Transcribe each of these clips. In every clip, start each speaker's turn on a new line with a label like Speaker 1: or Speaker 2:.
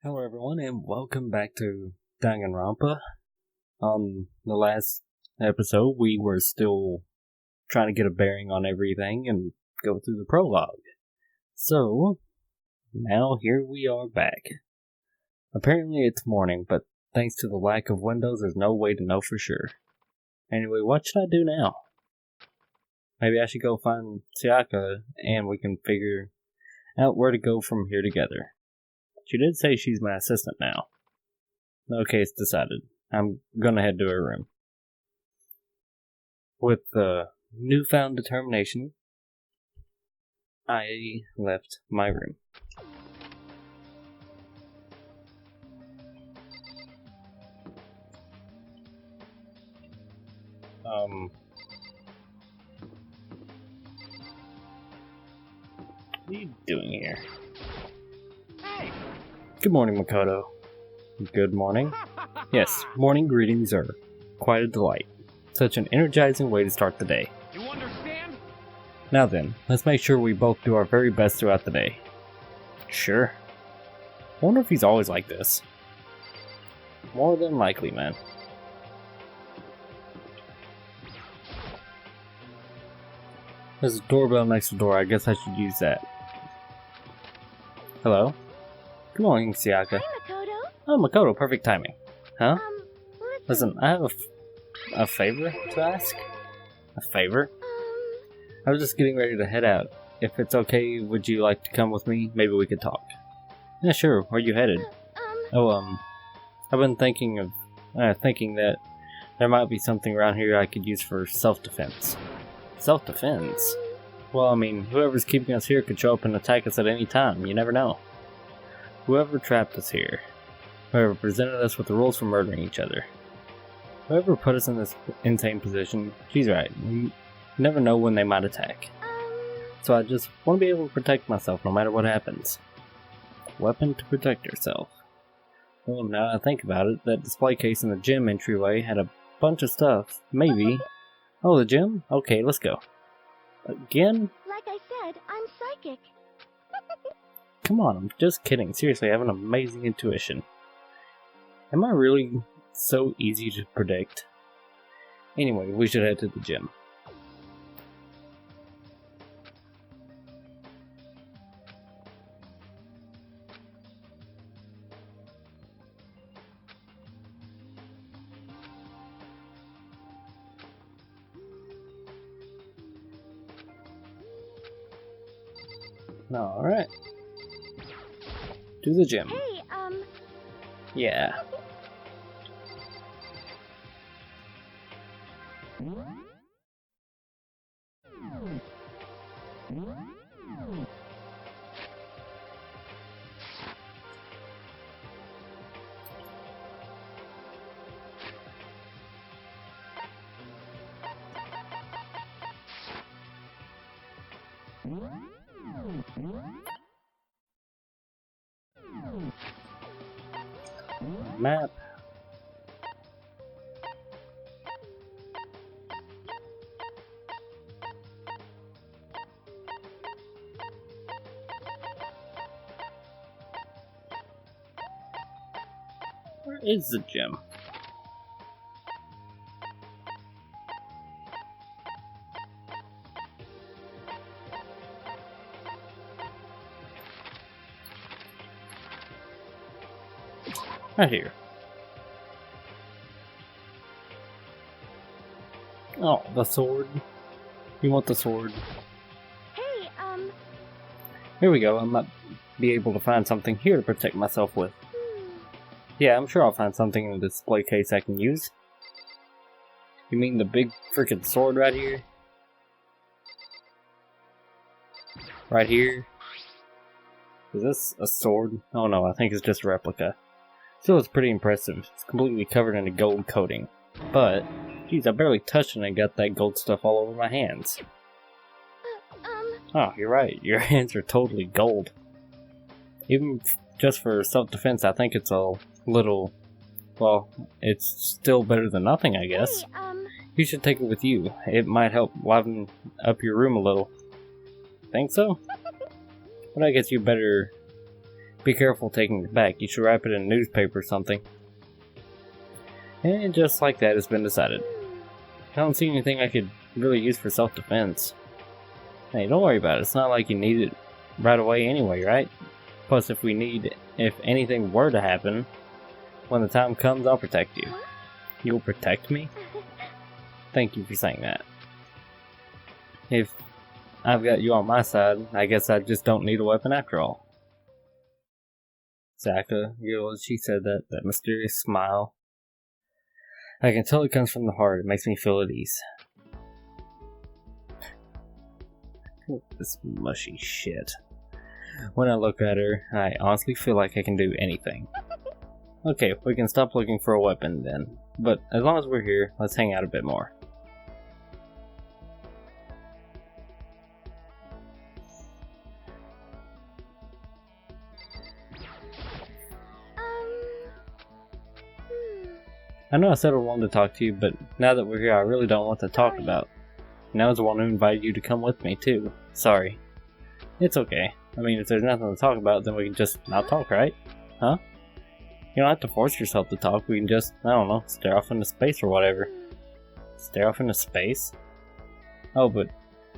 Speaker 1: Hello everyone and welcome back to Danganronpa. On the last episode we were still trying to get a bearing on everything and go through the prologue. So, now here we are back. Apparently it's morning, but thanks to the lack of windows there's no way to know for sure. Anyway, what should I do now? Maybe I should go find Sayaka and we can figure out where to go from here together. She did say she's my assistant now. Okay, it's decided. I'm gonna head to her room. With newfound determination, I left my room. What are you doing here? Good morning, Makoto. Good morning. Yes, morning greetings are quite a delight. Such an energizing way to start the day.
Speaker 2: You understand?
Speaker 1: Now then, let's make sure we both do our very best throughout the day. Sure. I wonder if he's always like this. More than likely, man. There's a doorbell next to the door. I guess I should use that. Hello? Good morning, Sayaka.
Speaker 3: Hi, Makoto.
Speaker 1: Oh, Makoto, perfect timing. Huh?
Speaker 3: Listen.
Speaker 1: Listen, I have a favor to ask. A favor? I was just getting ready to head out. If it's okay, would you like to come with me? Maybe we could talk. Yeah, sure. Where are you headed? I've been thinking that there might be something around here I could use for self-defense. Self-defense? Well, I mean, whoever's keeping us here could show up and attack us at any time. You never know. Whoever trapped us here. Whoever presented us with the rules for murdering each other. Whoever put us in this insane position, she's right. You never know when they might attack. So I just want to be able to protect myself no matter what happens. Weapon to protect yourself. Well, now I think about it, that display case in the gym entryway had a bunch of stuff. Maybe. Oh, the gym? Okay, let's go. Again?
Speaker 3: Like I said, I'm psychic.
Speaker 1: Come on, I'm just kidding. Seriously, I have an amazing intuition. Am I really so easy to predict? Anyway, we should head to the gym. Alright. To the gym.
Speaker 3: Hey,
Speaker 1: Yeah. Map. Where is the gym? Right here. Oh, the sword. You want the sword?
Speaker 3: hey,
Speaker 1: Here we go. I might be able to find something here to protect myself with. Yeah, I'm sure I'll find something in the display case I can use. You mean the big freaking sword right here? Right here? Is this a sword? Oh no, I think it's just a replica. Still, it's pretty impressive. It's completely covered in a gold coating. But, geez, I barely touched it and I got that gold stuff all over my hands. Oh, you're right. Your hands are totally gold. Even just for self-defense, I think it's a little... Well, it's still better than nothing, I guess.
Speaker 3: hey,
Speaker 1: You should take it with you. It might help liven up your room a little. Think so? But I guess you better Be careful taking it back. You should wrap it in a newspaper or something. And just like that, it's been decided. I don't see anything I could really use for self-defense. Hey, don't worry about it. It's not like you need it right away anyway, right? Plus, if anything were to happen, when the time comes, I'll protect you. You'll protect me? Thank you for saying that. If I've got you on my side, I guess I just don't need a weapon after all. Zaka, she said that mysterious smile. I can tell it comes from the heart. It makes me feel at ease. This mushy shit. When I look at her, I honestly feel like I can do anything. Okay, we can stop looking for a weapon then. But as long as we're here, let's hang out a bit more. I know I said I wanted to talk to you, but now that we're here, I really don't want to talk about. And I was the one who invited you to come with me, too. Sorry. It's okay. I mean, if there's nothing to talk about, then we can just not talk, right? Huh? You don't have to force yourself to talk. We can just, I don't know, stare off into space or whatever. Stare off into space? Oh, but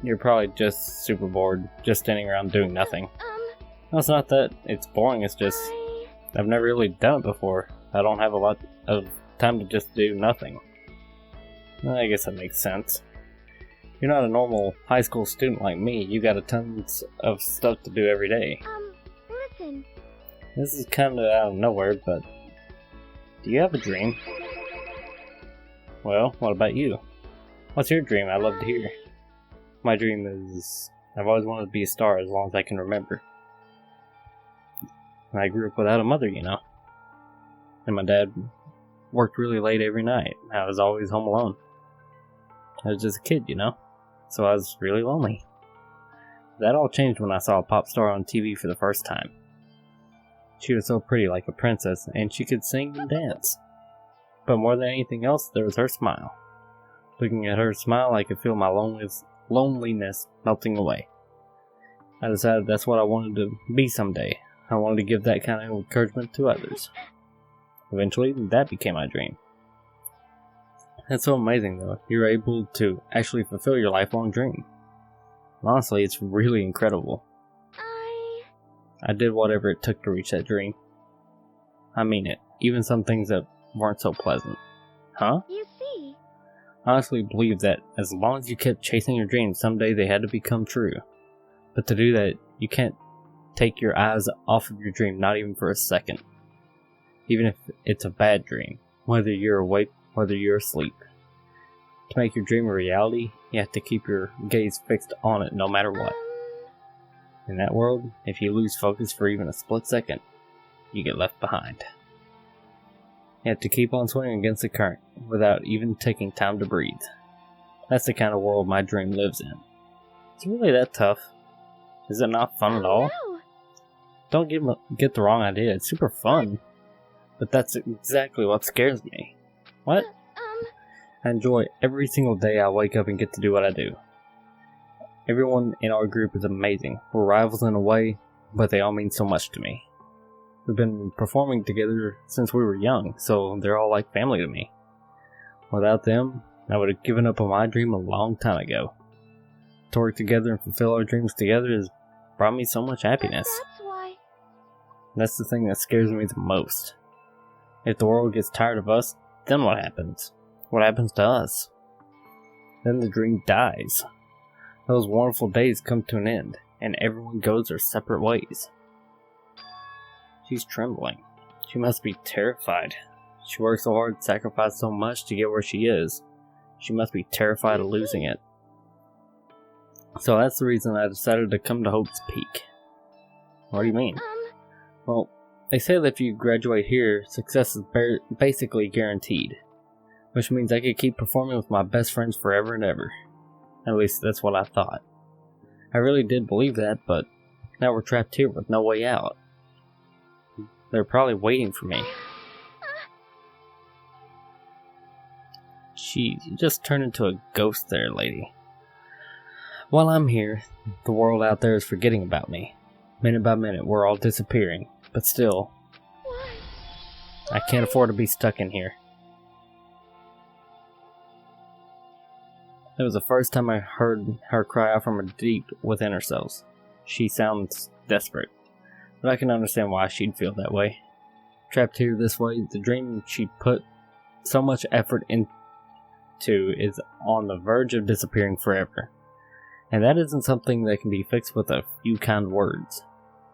Speaker 1: you're probably just super bored, just standing around doing nothing. No, it's not that it's boring, it's just I've never really done it before. I don't have a lot of time to just do nothing. I guess that makes sense. You're not a normal high school student like me. You got a tons of stuff to do every day.
Speaker 3: Listen.
Speaker 1: This is kind of out of nowhere, but do you have a dream? Well, what about you? What's your dream? I'd love to hear. My dream is I've always wanted to be a star as long as I can remember. I grew up without a mother, you know. And my dad worked really late every night. I was always home alone. I was just a kid, you know. So I was really lonely. That all changed when I saw a pop star on TV for the first time. She was so pretty, like a princess, and she could sing and dance. But more than anything else, there was her smile. Looking at her smile, I could feel my loneliness melting away. I decided that's what I wanted to be someday. I wanted to give that kind of encouragement to others. Eventually, that became my dream. That's so amazing, though. You're able to actually fulfill your lifelong dream. Honestly, it's really incredible. I did whatever it took to reach that dream. I mean it. Even some things that weren't so pleasant. Huh?
Speaker 3: You see.
Speaker 1: I honestly believe that as long as you kept chasing your dreams, someday they had to become true. But to do that, you can't take your eyes off of your dream, not even for a second. Even if it's a bad dream. Whether you're awake, whether you're asleep. To make your dream a reality, you have to keep your gaze fixed on it no matter what. In that world, if you lose focus for even a split second, you get left behind. You have to keep on swimming against the current without even taking time to breathe. That's the kind of world my dream lives in. It's really that tough. Is it not fun at all?
Speaker 3: No.
Speaker 1: Don't get the wrong idea, it's super fun. But that's exactly what scares me. What? I enjoy every single day I wake up and get to do what I do. Everyone in our group is amazing. We're rivals in a way, but they all mean so much to me. We've been performing together since we were young, so they're all like family to me. Without them, I would have given up on my dream a long time ago. To work together and fulfill our dreams together has brought me so much happiness.
Speaker 3: That's why.
Speaker 1: That's the thing that scares me the most. If the world gets tired of us, then what happens? What happens to us? Then the dream dies. Those wonderful days come to an end, and everyone goes their separate ways. She's trembling. She must be terrified. She worked so hard, sacrificed so much to get where she is. She must be terrified of losing it. So that's the reason I decided to come to Hope's Peak. What do you mean? Well, they say that if you graduate here, success is basically guaranteed. Which means I could keep performing with my best friends forever and ever. At least that's what I thought. I really did believe that, but now we're trapped here with no way out. They're probably waiting for me. Jeez, you just turned into a ghost there, lady. While I'm here, the world out there is forgetting about me. Minute by minute, we're all disappearing. but still,
Speaker 3: Why?
Speaker 1: I can't afford to be stuck in here. It was the first time I heard her cry out from deep within herself. She sounds desperate, but I can understand why she'd feel that way. Trapped here this way, the dream she put so much effort into is on the verge of disappearing forever. And that isn't something that can be fixed with a few kind words.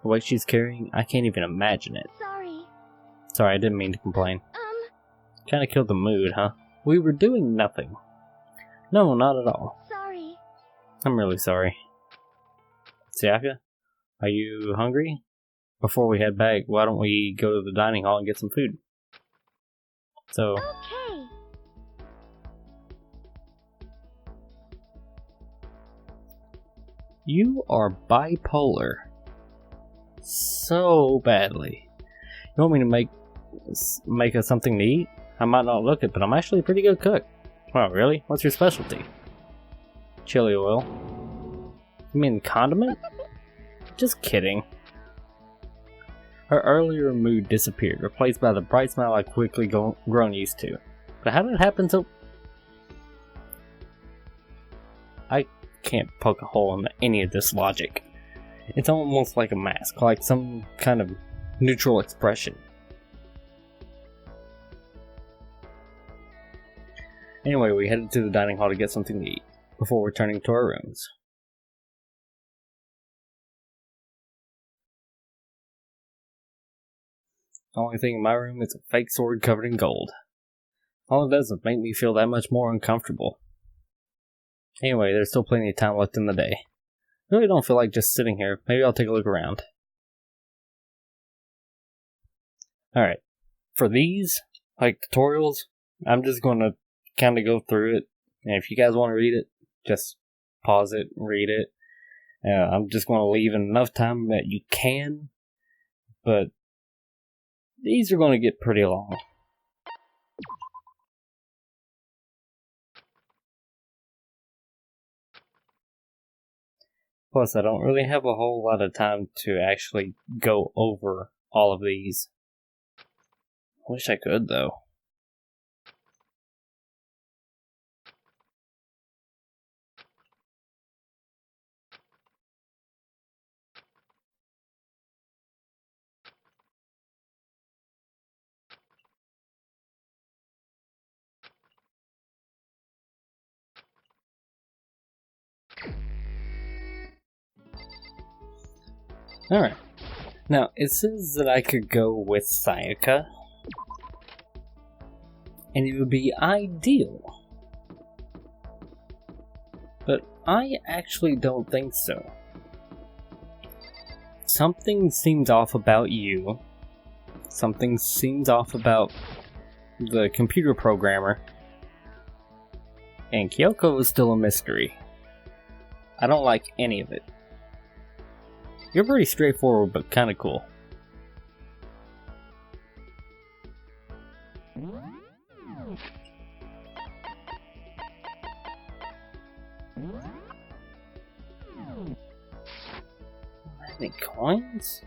Speaker 1: The way she's carrying, I can't even imagine it.
Speaker 3: Sorry.
Speaker 1: Sorry, I didn't mean to complain. Kinda killed the mood, huh? We were doing nothing. No, not at all.
Speaker 3: Sorry.
Speaker 1: I'm really sorry. Sayaka, are you hungry? Before we head back, why don't we go to the dining hall and get some food? So,
Speaker 3: Okay.
Speaker 1: you are bipolar. So badly. You want me to make us something to eat? I might not look it, but I'm actually a pretty good cook. Oh, really? What's your specialty? Chili oil. You mean condiment? Just kidding. Her earlier mood disappeared, replaced by the bright smile I quickly grown used to. But how did it happen so... I can't poke a hole in any of this logic. It's almost like a mask, like some kind of neutral expression. Anyway, we headed to the dining hall to get something to eat, before returning to our rooms. The only thing in my room is a fake sword covered in gold. All it does is make me feel that much more uncomfortable. Anyway, there's still plenty of time left in the day. I really don't feel like just sitting here. Maybe I'll take a look around. Alright. For these, tutorials, I'm just going to kind of go through it. And if you guys want to read it, just pause it and read it. I'm just going to leave enough time that you can. But these are going to get pretty long. Plus, I don't really have a whole lot of time to actually go over all of these. I wish I could, though. Alright. Now, it says that I could go with Sayaka. And it would be ideal. But I actually don't think so. Something seems off about you. Something seems off about the computer programmer. And Kyoko is still a mystery. I don't like any of it. You're pretty straightforward, but kinda cool. Any coins?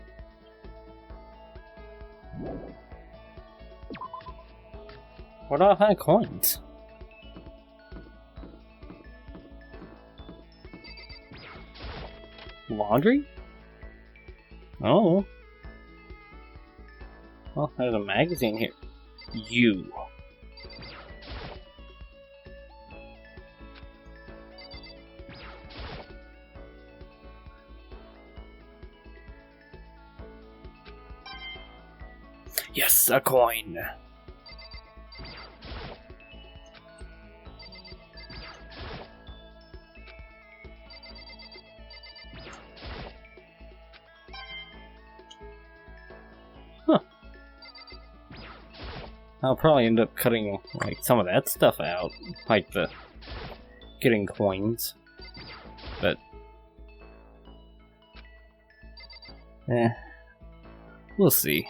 Speaker 1: Where do I find coins? Laundry? Oh. Well, there's a magazine here. You. Yes, a coin. Huh. I'll probably end up cutting some of that stuff out, like the getting coins. But we'll see.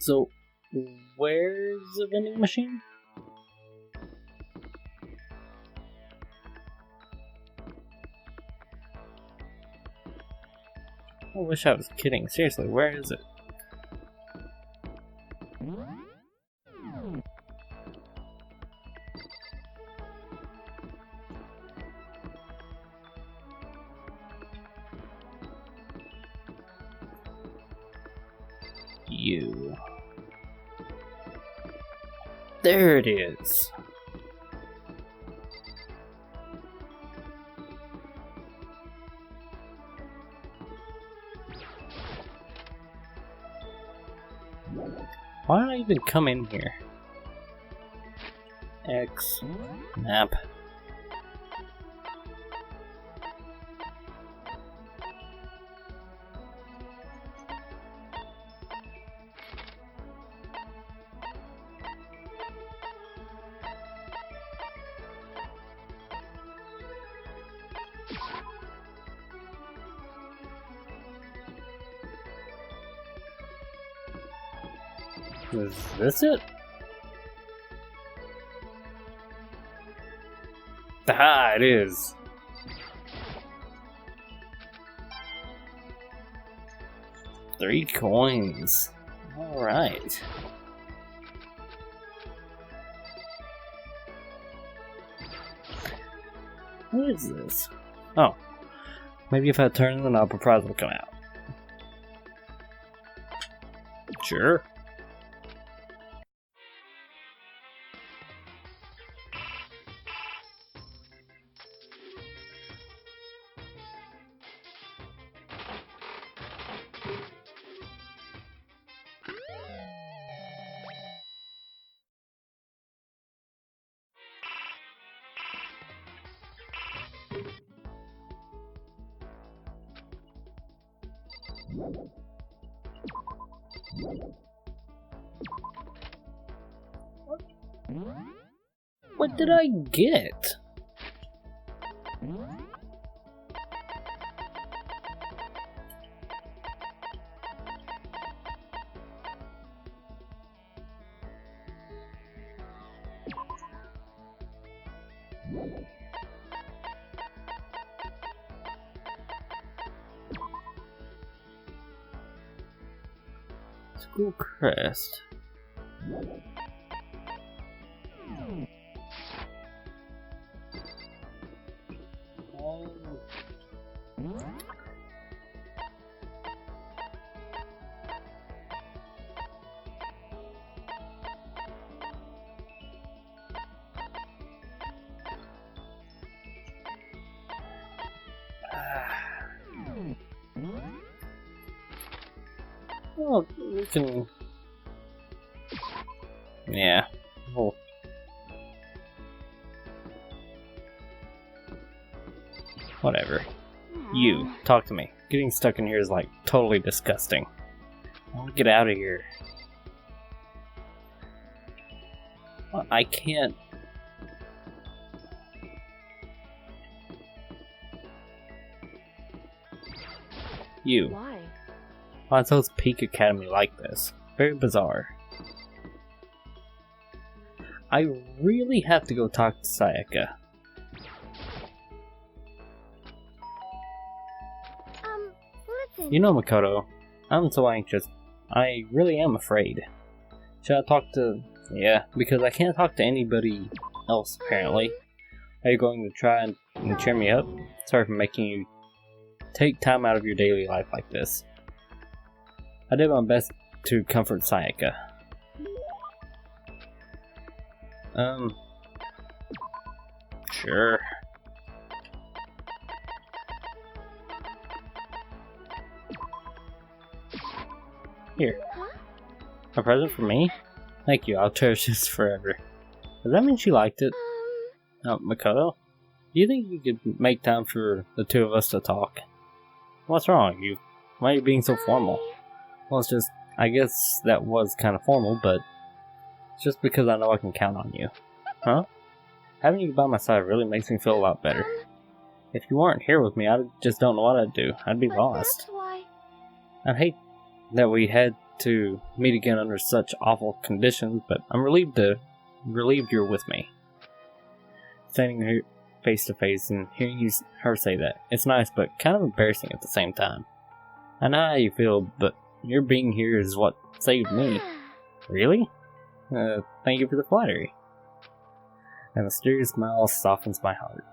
Speaker 1: So, where's the vending machine? I wish I was kidding. Seriously, where is it? You. There it is. Why did I even come in here? X map. Is this it? Ah, it is. $3 coins. Alright. What is this? Oh. Maybe if I turn the knob, a prize will come out. Sure. What did I get? School crest. Well, we can. Yeah. Oh. Whatever. You, talk to me. Getting stuck in here is like totally disgusting. I want to get out of here. I can't. You.
Speaker 3: Why?
Speaker 1: Why is those Peak Academy like this? Very bizarre. I really have to go talk to Sayaka.
Speaker 3: Listen.
Speaker 1: You know, Makoto, I'm so anxious. I really am afraid. Should I talk to... Yeah, because I can't talk to anybody else, apparently. Are you going to try and cheer me up? Sorry for making you take time out of your daily life like this. I did my best to comfort Sayaka. Sure. Here. A present for me? Thank you, I'll cherish this forever. Does that mean she liked it? Makoto? Do you think you could make time for the two of us to talk? What's wrong? Why are you being so formal? Well, it's just, I guess that was kind of formal, but it's just because I know I can count on you. Huh? Having you by my side really makes me feel a lot better. If you weren't here with me, I just don't know what I'd do. I'd be lost.
Speaker 3: That's why.
Speaker 1: I hate that we had to meet again under such awful conditions, but I'm relieved you're with me. Standing here face to face and hearing her say that, it's nice, but kind of embarrassing at the same time. I know how you feel, but your being here is what saved me. Really? Thank you for the flattery. A mysterious smile softens my heart.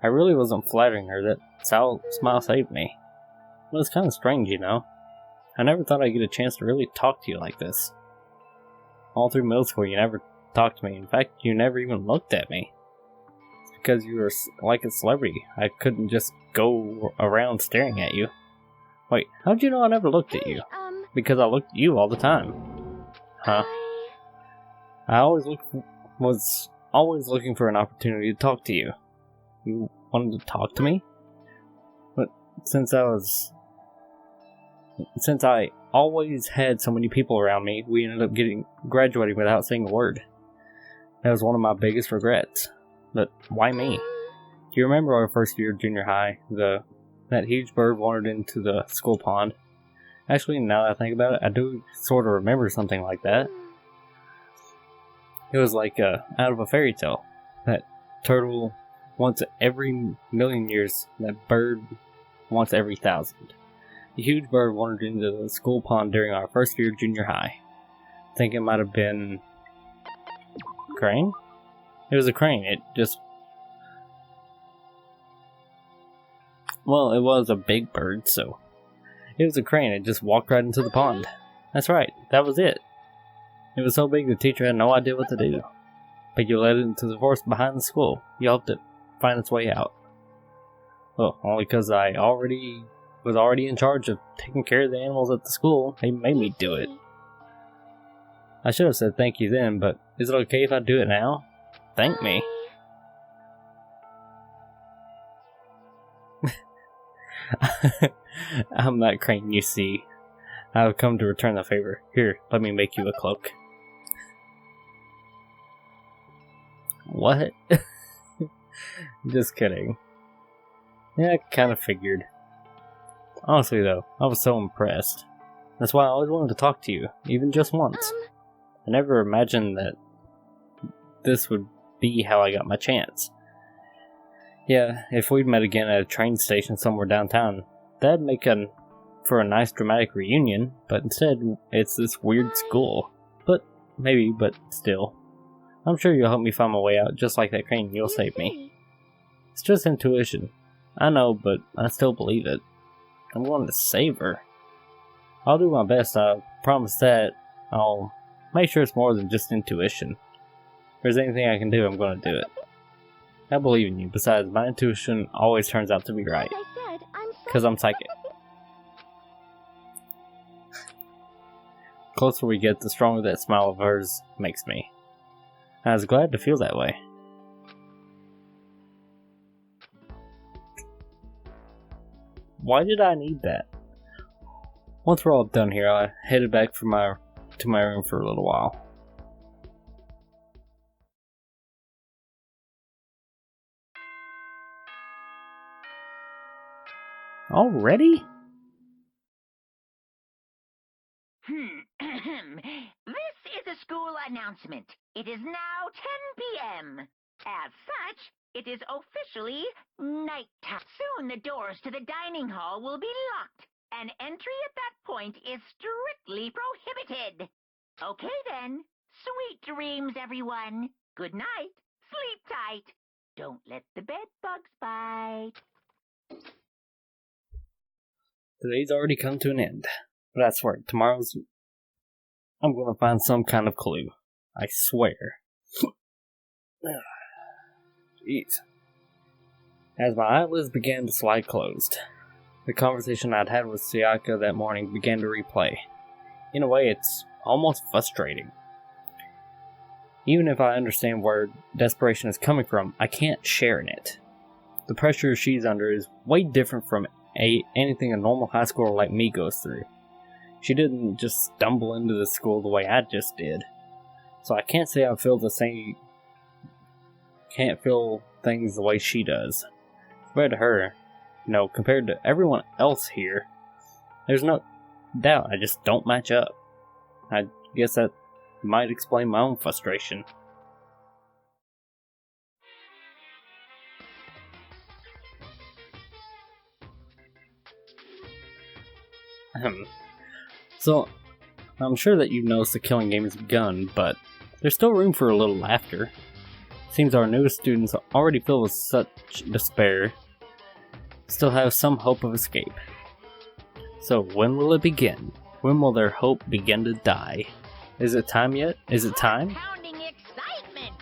Speaker 1: I really wasn't flattering her. That smile saved me. But it's kind of strange, you know. I never thought I'd get a chance to really talk to you like this. All through middle school, you never talked to me. In fact, you never even looked at me. It's because you were like a celebrity. I couldn't just go around staring at you. Wait, how'd you know I never looked at you? Because I looked at you all the time. Huh? I was always looking for an opportunity to talk to you. You wanted to talk to me? But since I always had so many people around me, we ended up graduating without saying a word. That was one of my biggest regrets. But why me? Do you remember our first year of junior high? That huge bird wandered into the school pond. Actually, now that I think about it, I do sort of remember something like that. It was like out of a fairy tale. That turtle once every million years, that bird once every 1,000. The huge bird wandered into the school pond during our first year of junior high. I think it might have been crane? It was a crane. It was a big bird, so it was a crane. It just walked right into the pond. That's right, that was it. It was so big the teacher had no idea what to do. But you led it into the forest behind the school. You helped it find its way out. Well, only because I was already in charge of taking care of the animals at the school. They made me do it. I should have said thank you then, but is it okay if I do it now? Thank me. I'm that crane you see. I've come to return the favor. Here, let me make you a cloak. What? Just kidding. Yeah, I kind of figured. Honestly though, I was so impressed. That's why I always wanted to talk to you, even just once. I never imagined that this would be how I got my chance. Yeah, if we'd met again at a train station somewhere downtown, that'd make for a nice dramatic reunion, but instead, it's this weird school. But still. I'm sure you'll help me find my way out, just like that crane. You'll save me. It's just intuition. I know, but I still believe it. I'm going to save her. I'll do my best, I promise that. I'll make sure it's more than just intuition. If there's anything I can do, I'm going to do it. I believe in you. Besides, my intuition always turns out to be right. Because I'm psychic. The closer we get, the stronger that smile of hers makes me. I was glad to feel that way. Why did I need that? Once we're all done here, I headed back to my room for a little while. Already?
Speaker 2: This is a school announcement. It is now 10 p.m. As such, it is officially nighttime. Soon the doors to the dining hall will be locked, and entry at that point is strictly prohibited. Okay then. Sweet dreams, everyone. Good night. Sleep tight. Don't let the bed bugs bite.
Speaker 1: Today's already come to an end. But I swear, tomorrow's... I'm gonna find some kind of clue. I swear. Jeez. As my eyelids began to slide closed, the conversation I'd had with Sayaka that morning began to replay. In a way, it's almost frustrating. Even if I understand where desperation is coming from, I can't share in it. The pressure she's under is way different from anything a normal high schooler like me goes through. She didn't just stumble into the school the way I just did. So I can't say I feel the same... Can't feel things the way she does. Compared to her, compared to everyone else here, there's no doubt I just don't match up. I guess that might explain my own frustration. So, I'm sure that you've noticed the killing game has begun, but there's still room for a little laughter. Seems our newest students, already filled with such despair, still have some hope of escape. So when will it begin? When will their hope begin to die? Is it time yet? Is it time?
Speaker 2: Pounding excitement.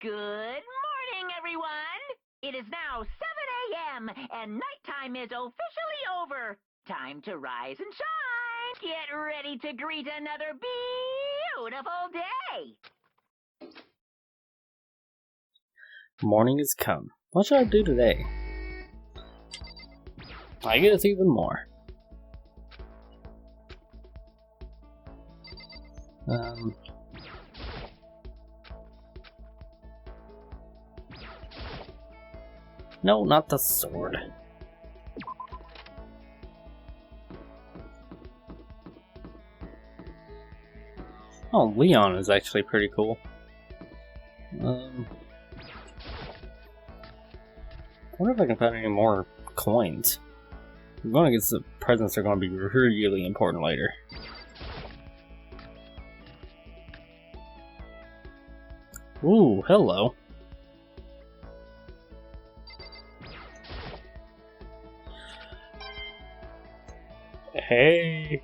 Speaker 2: Good morning, everyone. It is now 7 a.m. and nighttime is officially over. Time to rise and shine. Get ready to greet another beautiful day.
Speaker 1: Morning has come. What should I do today? I guess even more. No, not the sword. Oh, Leon is actually pretty cool. I wonder if I can find any more coins. I'm going to get the presents are going to be really important later. Ooh, hello. Hey.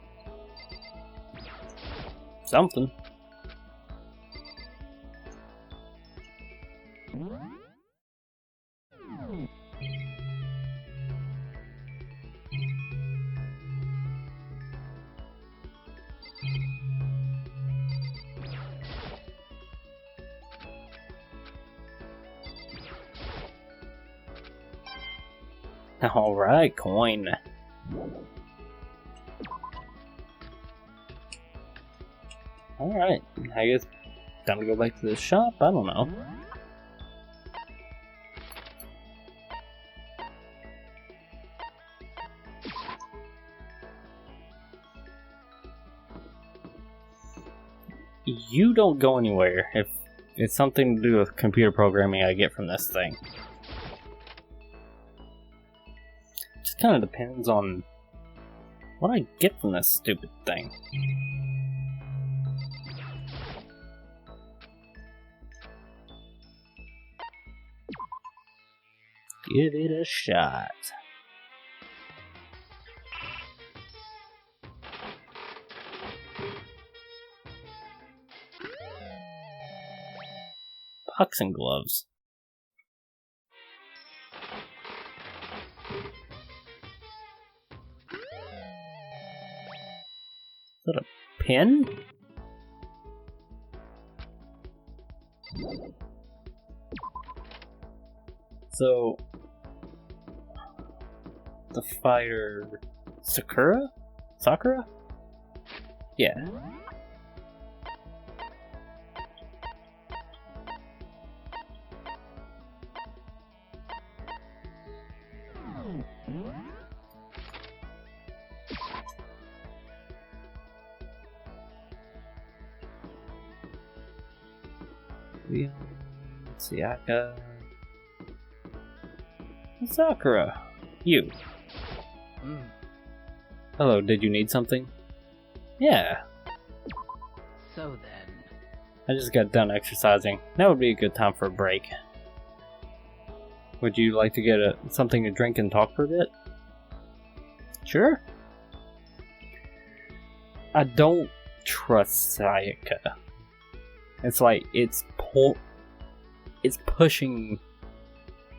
Speaker 1: Something. Alright, coin. Alright, I guess time to go back to the shop? I don't know. You don't go anywhere if it's something to do with computer programming I get from this thing. It just kind of depends on what I get from this stupid thing. Give it a shot. Boxing gloves. Is that a pin? So, the fighter Sakura? Sakura? Yeah. Leon, Sayaka, Sakura, you. Hello, did you need something? Yeah.
Speaker 4: So then...
Speaker 1: I just got done exercising. That would be a good time for a break. Would you like to get something to drink and talk for a bit? Sure. I don't trust Sayaka. It's like, it's pushing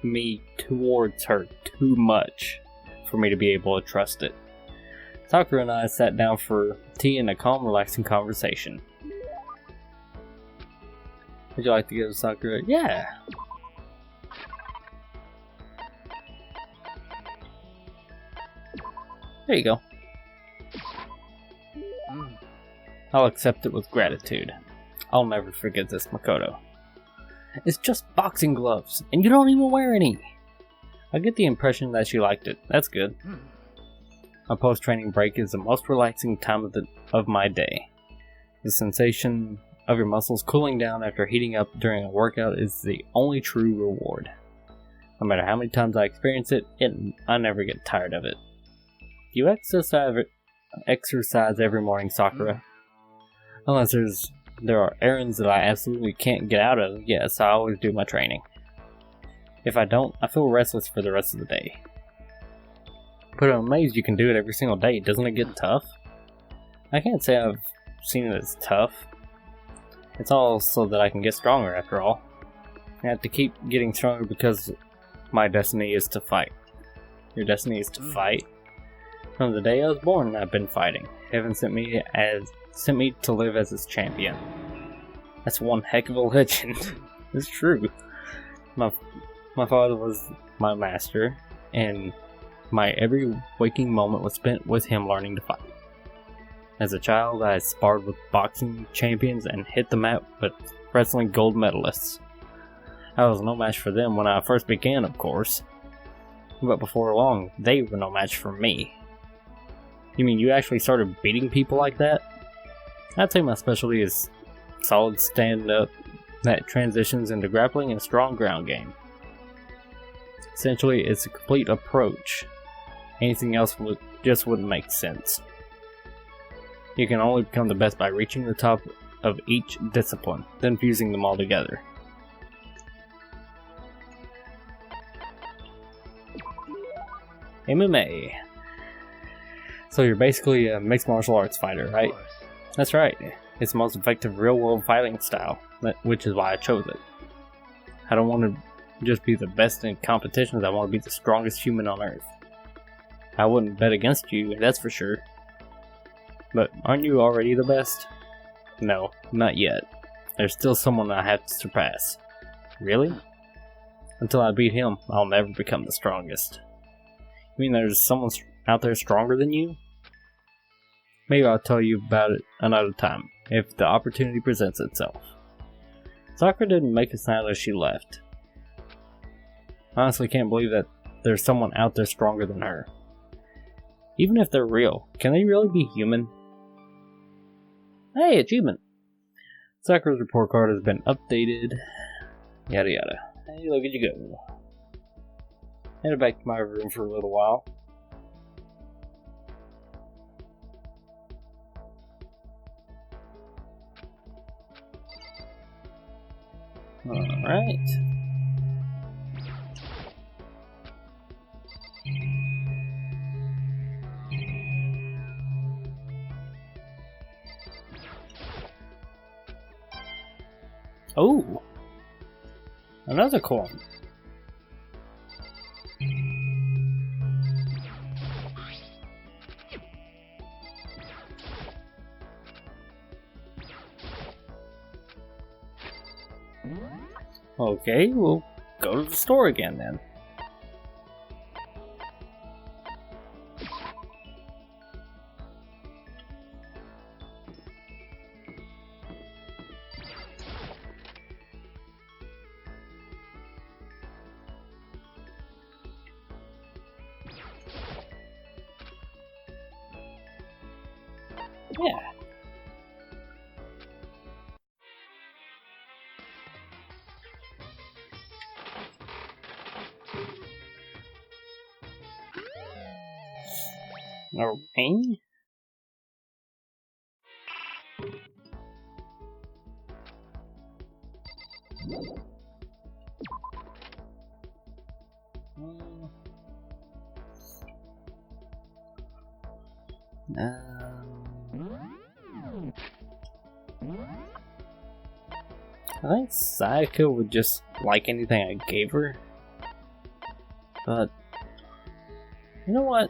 Speaker 1: me towards her too much for me to be able to trust it. Sakura and I sat down for tea and a calm, relaxing conversation. Would you like to go to Sakura? Yeah. There you go. I'll accept it with gratitude. I'll never forget this, Makoto. It's just boxing gloves, and you don't even wear any. I get the impression that she liked it. That's good. My post-training break is the most relaxing time of my day. The sensation of your muscles cooling down after heating up during a workout is the only true reward. No matter how many times I experience it, I never get tired of it. Do you exercise every morning, Sakura? Unless there are errands that I absolutely can't get out of, yes, I always do my training. If I don't, I feel restless for the rest of the day. But I'm amazed you can do it every single day. Doesn't it get tough? I can't say I've seen it as tough. It's all so that I can get stronger, after all. I have to keep getting stronger because my destiny is to fight. Your destiny is to fight? From the day I was born, I've been fighting. Heaven sent me to live as its champion. That's one heck of a legend. It's true. My father was my master, and my every waking moment was spent with him learning to fight. As a child, I sparred with boxing champions and hit the mat with wrestling gold medalists. I was no match for them when I first began, of course. But before long, they were no match for me. You mean you actually started beating people like that? I'd say my specialty is solid stand-up that transitions into grappling and a strong ground game. Essentially, it's a complete approach. Anything else just wouldn't make sense. You can only become the best by reaching the top of each discipline, then fusing them all together. MMA. So you're basically a mixed martial arts fighter, right? That's right. It's the most effective real-world fighting style, which is why I chose it. I don't want to just be the best in competitions, I want to be the strongest human on Earth. I wouldn't bet against you, that's for sure. But aren't you already the best? No, not yet. There's still someone I have to surpass. Really? Until I beat him, I'll never become the strongest. You mean there's someone out there stronger than you? Maybe I'll tell you about it another time, if the opportunity presents itself. Sakura didn't make a sound as she left. I honestly can't believe that there's someone out there stronger than her. Even if they're real, can they really be human? Hey, achievement! Sakura's report card has been updated. Yada yada. Hey, look at you go. Headed back to my room for a little while. Alright. Oh! Another coin. Okay, we'll go to the store again then. Yeah. A ring? I think Sayaka would just like anything I gave her. But you know what?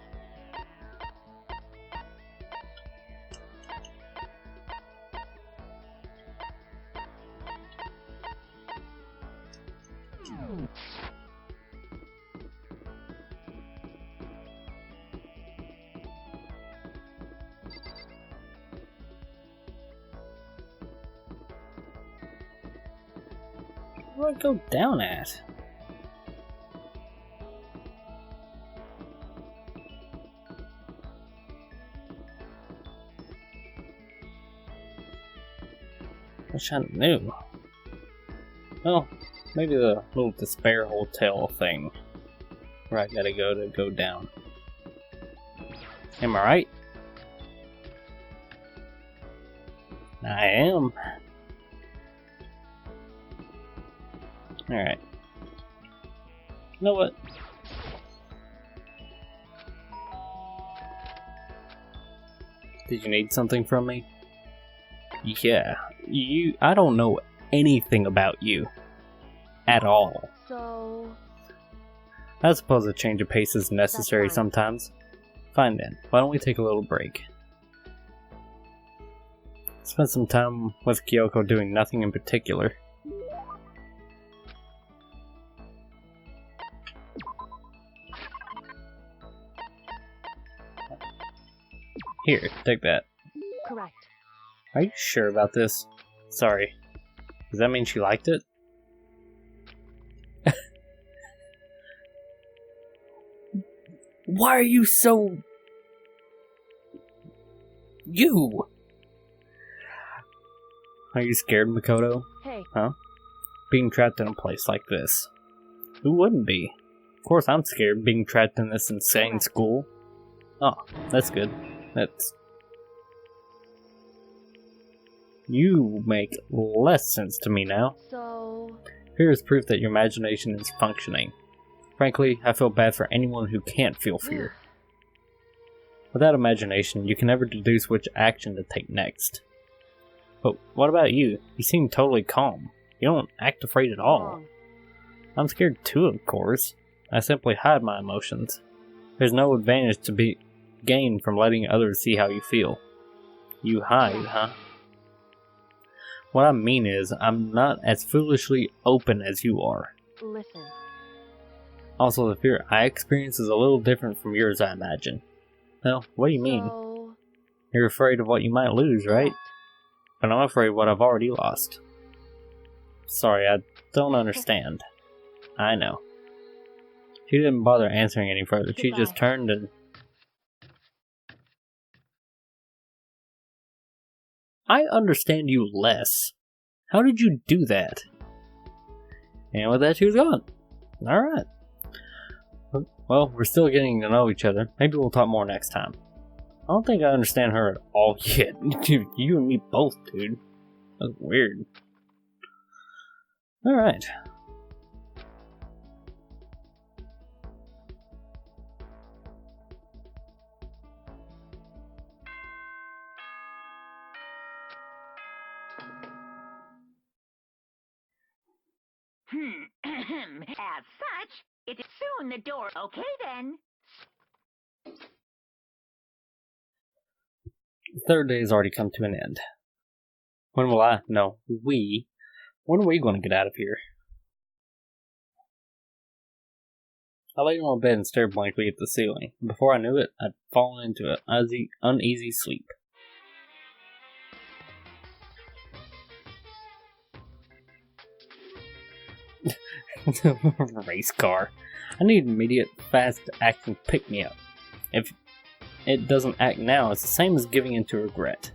Speaker 1: Where do I go down at? Wish I knew. Well, maybe the little despair hotel thing where I gotta go to go down. Am I right? I am. Alright. You know what? Did you need something from me? Yeah. I don't know anything about you. At all.
Speaker 3: So...
Speaker 1: I suppose a change of pace is necessary
Speaker 3: fine.
Speaker 1: sometimes. Fine then. Why don't we take a little break? Spend some time with Kyoko doing nothing in particular. Here, take that.
Speaker 3: Correct.
Speaker 1: Are you sure about this? Sorry. Does that mean she liked it? Why are you so... You? Are you scared, Makoto?
Speaker 3: Hey.
Speaker 1: Huh? Being trapped in a place like this. Who wouldn't be? Of course I'm scared being trapped in this insane school. Oh, that's good. That's... You make less sense to me now.
Speaker 3: So...
Speaker 1: Here is proof that your imagination is functioning. Frankly, I feel bad for anyone who can't feel fear. Without imagination, you can never deduce which action to take next. But what about you? You seem totally calm. You don't act afraid at all.
Speaker 3: Wrong.
Speaker 1: I'm scared too, of course. I simply hide my emotions. There's no advantage to be gained from letting others see how you feel. You hide, huh? What I mean is, I'm not as foolishly open as you are.
Speaker 3: Listen.
Speaker 1: Also, the fear I experience is a little different from yours, I imagine. Well, what do you mean?
Speaker 3: So...
Speaker 1: You're afraid of what you might lose, right? But I'm afraid of what I've already lost. Sorry, I don't understand. I know. She didn't bother answering any further. She just turned and... I understand you less. How did you do that? And with that, she was gone. Alright. Well, we're still getting to know each other. Maybe we'll talk more next time. I don't think I understand her at all yet. You and me both, dude. That's weird. Alright.
Speaker 2: As such, it is soon the door. Okay then.
Speaker 1: The third day has already come to an end. When will I? No, we. When are we going to get out of here? I lay on my bed and stared blankly at the ceiling. Before I knew it, I'd fallen into an uneasy sleep. Race car. I need immediate, fast-acting pick-me-up. If it doesn't act now, it's the same as giving in to regret.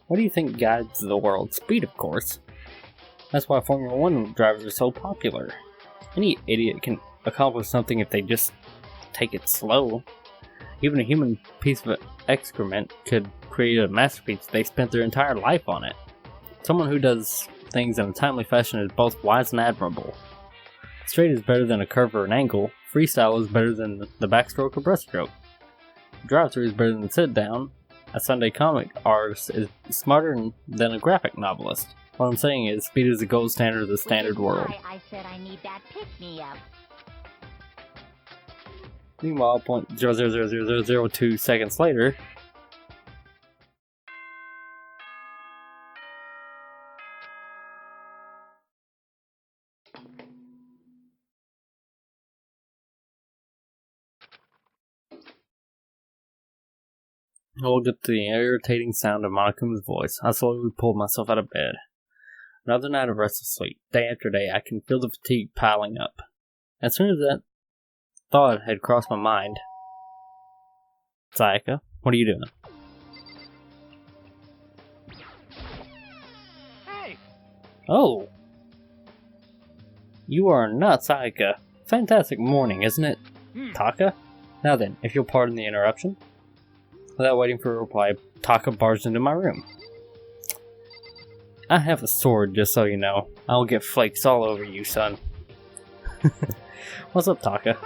Speaker 1: What do you think guides the world? Speed, of course. That's why Formula 1 drivers are so popular. Any idiot can accomplish something if they just take it slow. Even a human piece of excrement could create a masterpiece if they spent their entire life on it. Someone who does things in a timely fashion is both wise and admirable. Straight is better than a curve or an angle. Freestyle is better than the backstroke or breaststroke. Drive-thru is better than sit down. A Sunday comic artist is smarter than a graphic novelist. What I'm saying is, speed is the gold standard of the standard world.
Speaker 2: I said I need that pick-me-up.
Speaker 1: Meanwhile, 0.00002 seconds later, I woke up to the irritating sound of Monakuma's voice. I slowly pulled myself out of bed. Another night of restless sleep. Day after day, I can feel the fatigue piling up. As soon as that thought had crossed my mind, Sayaka, what are you doing?
Speaker 4: Hey,
Speaker 1: Oh! You are not Saika. Fantastic morning, isn't it? Taka? Now then, if you'll pardon the interruption. Without waiting for a reply, Taka barged into my room. I have a sword, just so you know. I'll get flakes all over you, son. What's up, Taka?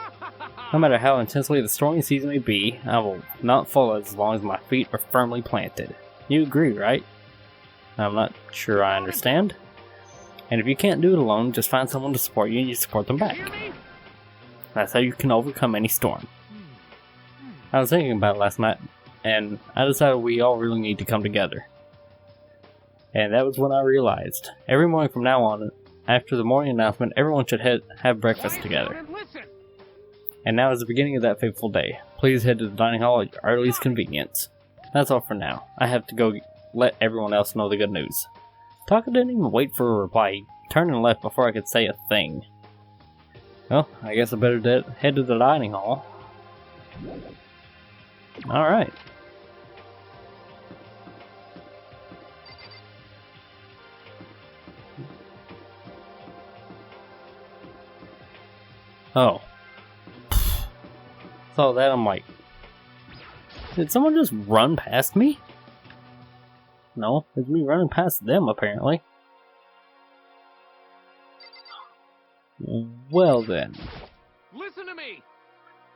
Speaker 1: No matter how intensely the stormy season may be, I will not fall as long as my feet are firmly planted. You agree, right? I'm not sure I understand. And if you can't do it alone, just find someone to support you and you support them back. That's how you can overcome any storm. I was thinking about it last night, and I decided we all really need to come together. And that was when I realized, every morning from now on, after the morning announcement, everyone should have breakfast together. And now is the beginning of that fateful day. Please head to the dining hall at your earliest convenience. That's all for now. I have to go let everyone else know the good news. Taka didn't even wait for a reply. He turned and left before I could say a thing. Well, I guess I better head to the dining hall. Alright. Oh. Saw that, I'm like, did someone just run past me? No, it's me running past them, apparently. Well then.
Speaker 5: Listen to me.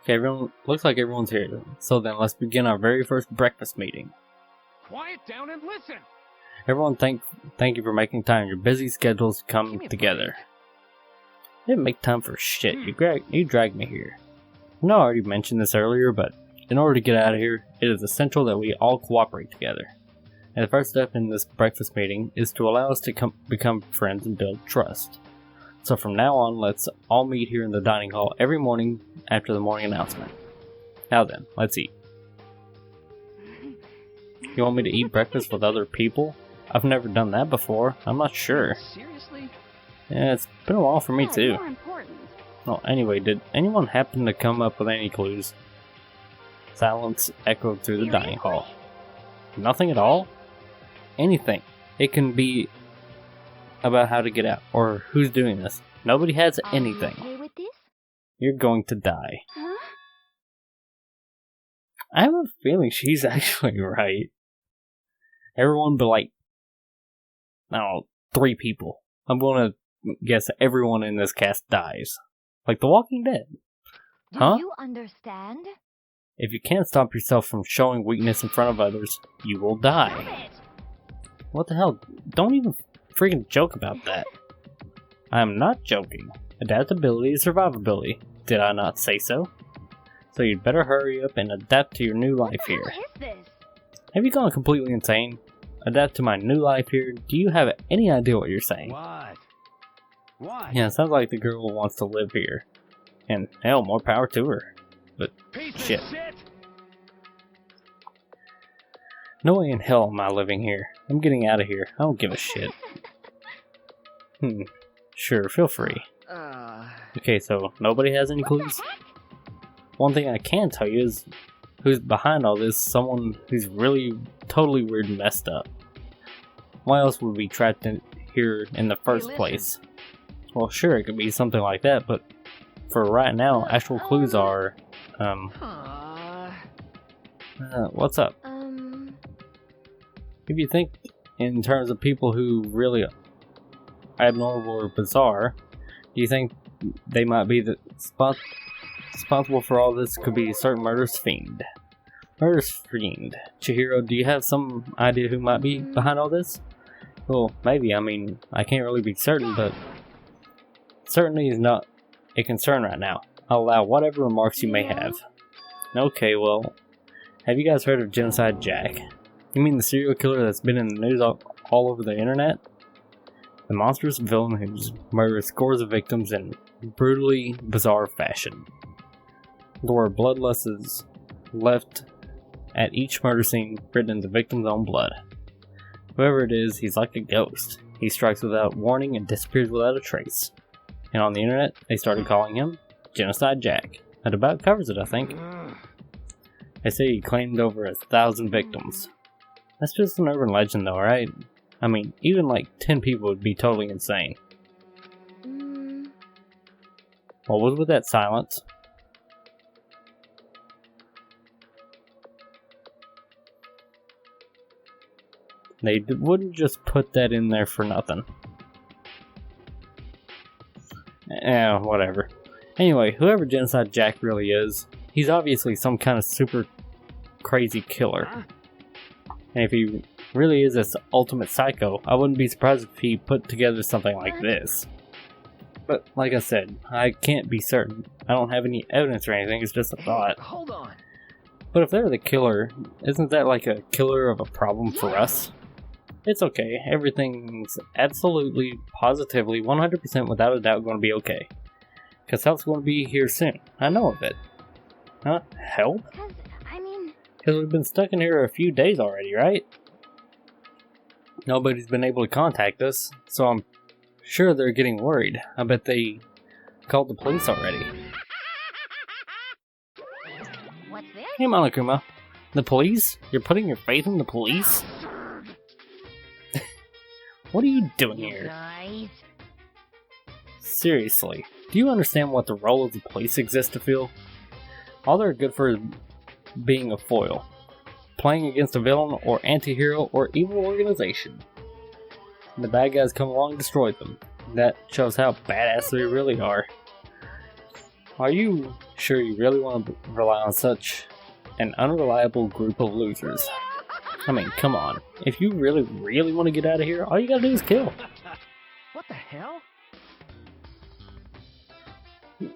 Speaker 1: Okay, everyone, looks like everyone's here. So then, let's begin our very first breakfast meeting.
Speaker 5: Quiet down and listen.
Speaker 1: Everyone, thank you for making time in your busy schedules to come together. I didn't make time for shit. You dragged me here. I know I already mentioned this earlier, but in order to get out of here, it is essential that we all cooperate together. And the first step in this breakfast meeting is to allow us to become friends and build trust. So from now on, let's all meet here in the dining hall every morning after the morning announcement. Now then, let's eat. You want me to eat breakfast with other people? I've never done that before. I'm not sure.
Speaker 4: Seriously?
Speaker 1: Yeah, it's been a while for me too.
Speaker 3: More important.
Speaker 1: Well, anyway, did anyone happen to come up with any clues? Silence echoed through the dining hall. Nothing at all? Anything. It can be about how to get out, or who's doing this. Nobody has anything.
Speaker 3: Are you okay with this?
Speaker 1: You're going to die.
Speaker 3: Huh?
Speaker 1: I have a feeling she's actually right. Everyone but like, I don't know, 3 people. I'm gonna guess everyone in this cast dies. Like The Walking Dead.
Speaker 3: Do
Speaker 1: Huh?
Speaker 3: you understand?
Speaker 1: If you can't stop yourself from showing weakness in front of others, you will die. What the hell? Don't even freaking joke about that. I am not joking. Adaptability is survivability. Did I not say so? So you'd better hurry up and adapt to your new life here.
Speaker 3: What is this?
Speaker 1: Have you gone completely insane? Adapt to my new life here? Do you have any idea what you're saying?
Speaker 5: What? What?
Speaker 1: Yeah, it sounds like the girl wants to live here. And hell, more power to her. But
Speaker 5: Piece of
Speaker 1: shit.
Speaker 5: shit.
Speaker 1: No way in hell am I living here. I'm getting out of here. I don't give a shit. Sure, feel free. Okay, so nobody has any clues? One thing I can tell you is who's behind all this, someone who's really totally weird and messed up. Why else would we be trapped in here in the first place? Well, sure, it could be something like that, but for right now, actual clues are, what's up? If you think in terms of people who really abnormal or bizarre, do you think they might be the responsible for all this? Could be a certain murderous fiend. Murderous fiend. Chihiro, do you have some idea who might be behind all this? Well, maybe. I mean, I can't really be certain, but certainly is not a concern right now. I'll allow whatever remarks you may have. Okay, well, have you guys heard of Genocide Jack? You mean the serial killer that's been in the news all over the internet? The monstrous villain who's murdered scores of victims in brutally bizarre fashion. The word bloodlust is left at each murder scene written in the victim's own blood. Whoever it is, he's like a ghost. He strikes without warning and disappears without a trace. And on the internet, they started calling him Genocide Jack. That about covers it, I think. They say he claimed over 1,000 victims. That's just an urban legend though, right? I mean, even like 10 people would be totally insane. What was with that silence? They wouldn't just put that in there for nothing. Whatever. Anyway, whoever Genocide Jack really is, he's obviously some kind of super crazy killer. And if he really is this ultimate psycho, I wouldn't be surprised if he put together something like this. But like I said, I can't be certain. I don't have any evidence or anything, it's just a thought.
Speaker 4: Hold on.
Speaker 1: But if they're the killer, isn't that like a killer of a problem for us? It's okay. Everything's absolutely, positively, 100% without a doubt going to be okay. Because help's going to be here soon. I know of it. Huh? Help? Because we've been stuck in here a few days already, right? Nobody's been able to contact us, so I'm sure they're getting worried. I bet they called the police already.
Speaker 2: What's this?
Speaker 1: Hey, Monokuma. The police? You're putting your faith in the police? What are you doing here?
Speaker 2: Guys.
Speaker 1: Seriously, do you understand what the role of the police exists to feel? All they're good for is being a foil, playing against a villain or anti-hero or evil organization. The bad guys come along and destroy them. That shows how badass they really are. Are you sure you really want to rely on such an unreliable group of losers? I mean, come on. If you really want to get out of here, all you gotta do is kill.
Speaker 4: What the hell?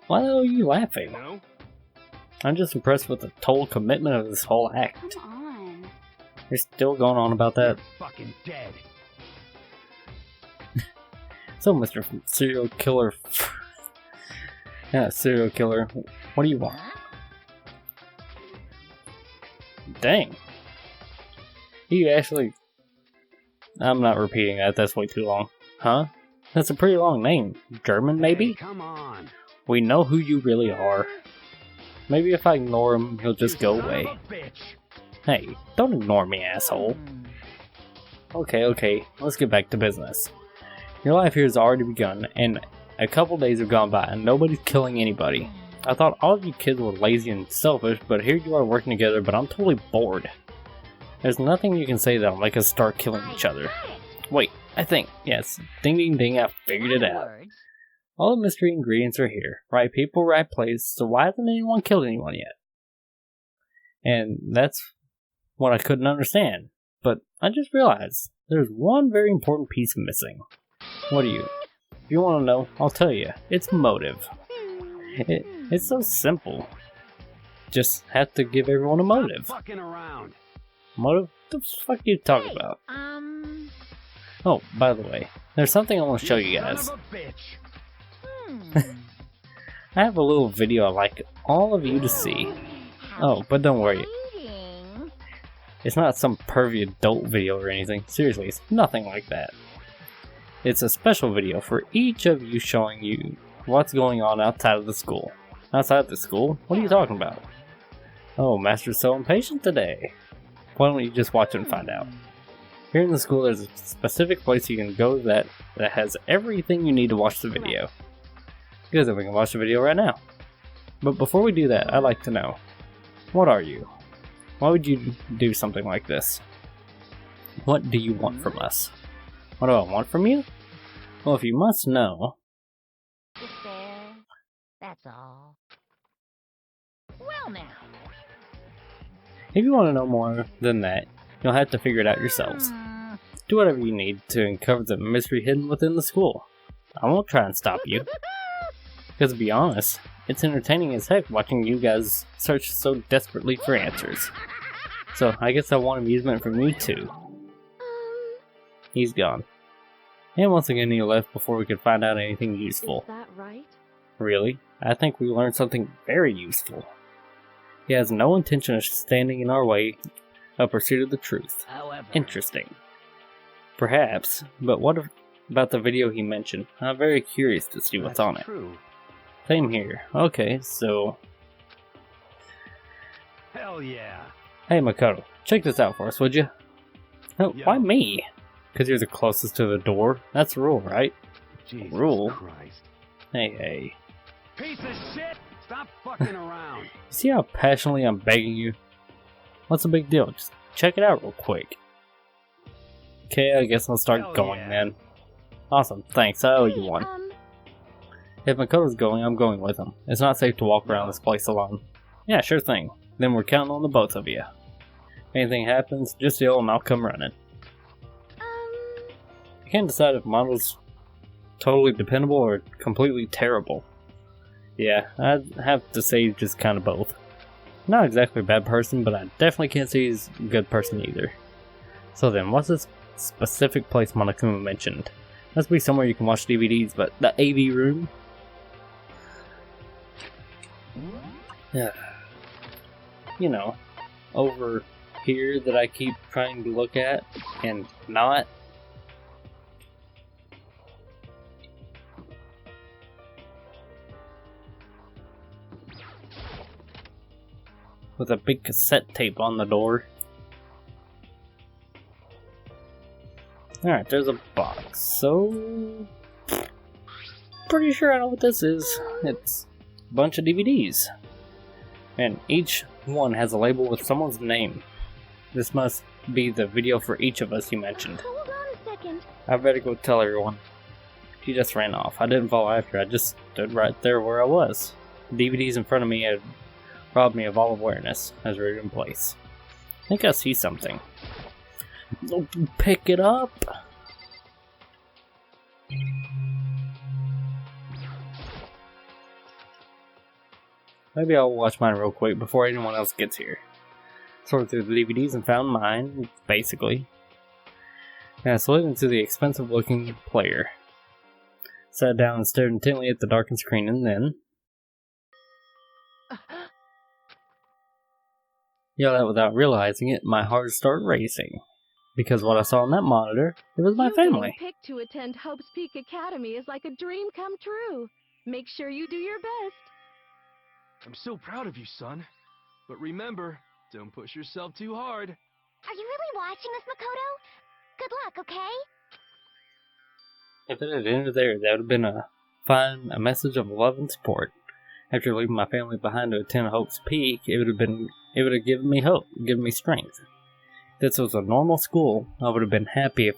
Speaker 1: Why the hell are you laughing?
Speaker 5: No?
Speaker 1: I'm just impressed with the total commitment of this whole act.
Speaker 3: Come on.
Speaker 1: You're still going on about that?
Speaker 5: Fucking dead.
Speaker 1: So, Mr. Serial Killer... yeah, Serial Killer. What do you want? Dang. You actually... I'm not repeating that, that's way too long. Huh? That's a pretty long name. German, maybe?
Speaker 5: Hey, come on.
Speaker 1: We know who you really are. Maybe if I ignore him, he'll just go
Speaker 5: You son
Speaker 1: away.
Speaker 5: of a bitch.
Speaker 1: Hey, don't ignore me, asshole. Okay, let's get back to business. Your life here has already begun, and a couple days have gone by, and nobody's killing anybody. I thought all of you kids were lazy and selfish, but here you are working together, but I'm totally bored. There's nothing you can say that'll make us start killing each other. Wait, I think, yes, ding ding ding, I figured it out. All the mystery ingredients are here. Right people, right place, so why hasn't anyone killed anyone yet? And that's what I couldn't understand. But I just realized there's one very important piece missing. What do you? If you want to know, I'll tell you. It's motive. It's so simple. Just have to give everyone a motive.
Speaker 5: Stop fucking around.
Speaker 1: Motive? What the fuck are you talking about? Oh, by the way, there's something I want to show you guys.
Speaker 5: Son of a bitch.
Speaker 1: I have a little video I'd like all of you to see. Oh, but don't worry. It's not some pervy adult video or anything. Seriously, it's nothing like that. It's a special video for each of you showing you what's going on outside of the school. Outside the school? What are you talking about? Oh, Master's so impatient today. Why don't you just watch it and find out? Here in the school, there's a specific place you can go that has everything you need to watch the video. Because then we can watch the video right now. But before we do that, I'd like to know, what are you? Why would you do something like this? What do you want from us? What do I want from you? Well, if you must know...
Speaker 2: Just there. That's all. Well now.
Speaker 1: If you want to know more than that, you'll have to figure it out yourselves. Do whatever you need to uncover the mystery hidden within the school. I won't try and stop you. Because to be honest, it's entertaining as heck watching you guys search so desperately for answers. So I guess I want amusement from you too. He's gone. And once again he left before we could find out anything useful.
Speaker 3: Is that right?
Speaker 1: Really? I think we learned something very useful. He has no intention of standing in our way of pursuit of the truth.
Speaker 4: However,
Speaker 1: Interesting. Perhaps, but what about the video he mentioned? I'm very curious to see what's on it.
Speaker 5: True.
Speaker 1: Same here. Okay, so...
Speaker 5: Hell yeah.
Speaker 1: Hey Makoto, check this out for us, would you? Oh,
Speaker 5: Yo.
Speaker 1: why me? Because you're the closest to the door. That's the rule, right?
Speaker 5: Jesus
Speaker 1: Rule?
Speaker 5: Christ.
Speaker 1: Hey.
Speaker 5: Piece of shit! Stop fucking around.
Speaker 1: You see how passionately I'm begging you? What's the big deal? Just check it out real quick. Okay, I guess I'll start
Speaker 5: Hell
Speaker 1: going
Speaker 5: yeah.
Speaker 1: then. Awesome, thanks. I owe you
Speaker 3: Hey,
Speaker 1: one. If Makoto's going, I'm going with him. It's not safe to walk around this place alone. Yeah, sure thing. Then we're counting on the both of you. If anything happens, just yell and I'll come running. I can't decide if Model's totally dependable or completely terrible. Yeah, I'd have to say just kind of both. Not exactly a bad person, but I definitely can't say he's a good person either. So then, what's this specific place Monokuma mentioned? Must be somewhere you can watch DVDs, but the AV room? Yeah. You know, over here that I keep trying to look at and not. With a big cassette tape on the door. Alright, there's a box. So, pretty sure I know what this is. It's a bunch of DVDs. And each one has a label with someone's name. This must be the video for each of us you mentioned.
Speaker 3: Hold on a second.
Speaker 1: I better go tell everyone. She just ran off. I didn't follow after her. I just stood right there where I was. The DVDs in front of me had robbed me of all awareness. I was right in place. I think I see something. Pick it up! Maybe I'll watch mine real quick before anyone else gets here. Sorted through the DVDs and found mine, basically. And I slid into the expensive looking player. Sat down and stared intently at the darkened screen, and then yelled out without realizing it, my heart started racing. Because what I saw on that monitor, it was my
Speaker 6: You getting
Speaker 1: family.
Speaker 6: picked to attend Hope's Peak Academy is like a dream come true. Make sure you do your best.
Speaker 4: I'm so proud of you, son. But remember, don't push yourself too hard.
Speaker 3: Are you really watching this, Makoto? Good luck, okay?
Speaker 1: If it had ended there, that would have been a message of love and support. After leaving my family behind to attend Hope's Peak, it would have given me hope, given me strength. If this was a normal school, I would have been happy, if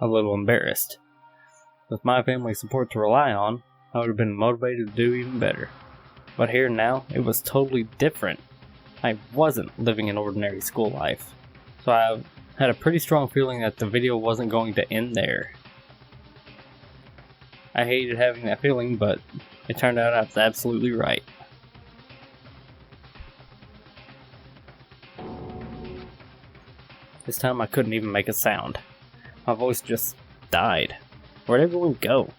Speaker 1: a little embarrassed. With my family support to rely on, I would have been motivated to do even better. But here now, it was totally different. I wasn't living an ordinary school life. So I had a pretty strong feeling that the video wasn't going to end there. I hated having that feeling, but it turned out I was absolutely right. This time I couldn't even make a sound. My voice just died. Where'd everyone go?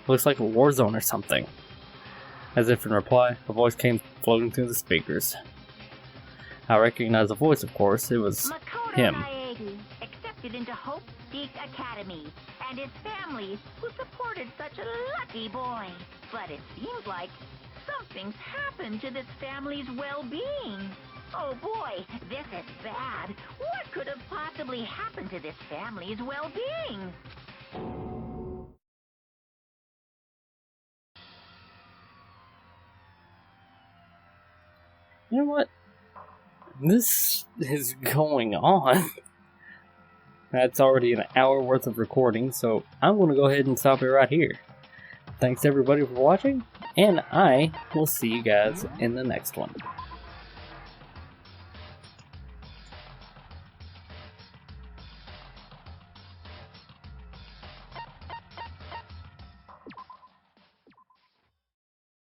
Speaker 1: Looks like a war zone or something. As if in reply, a voice came floating through the speakers. I recognized the voice, of course. It was
Speaker 2: Makoto
Speaker 1: him.
Speaker 2: Naegi, accepted into Hope Peak Academy, and his family, who supported such a lucky boy. But it seems like something's happened to this family's well-being. Oh boy, this is bad. What could have possibly happened to this family's well-being?
Speaker 1: You know what? This is going on. That's already an hour worth of recording, so I'm going to go ahead and stop it right here. Thanks everybody for watching, and I will see you guys in the next one.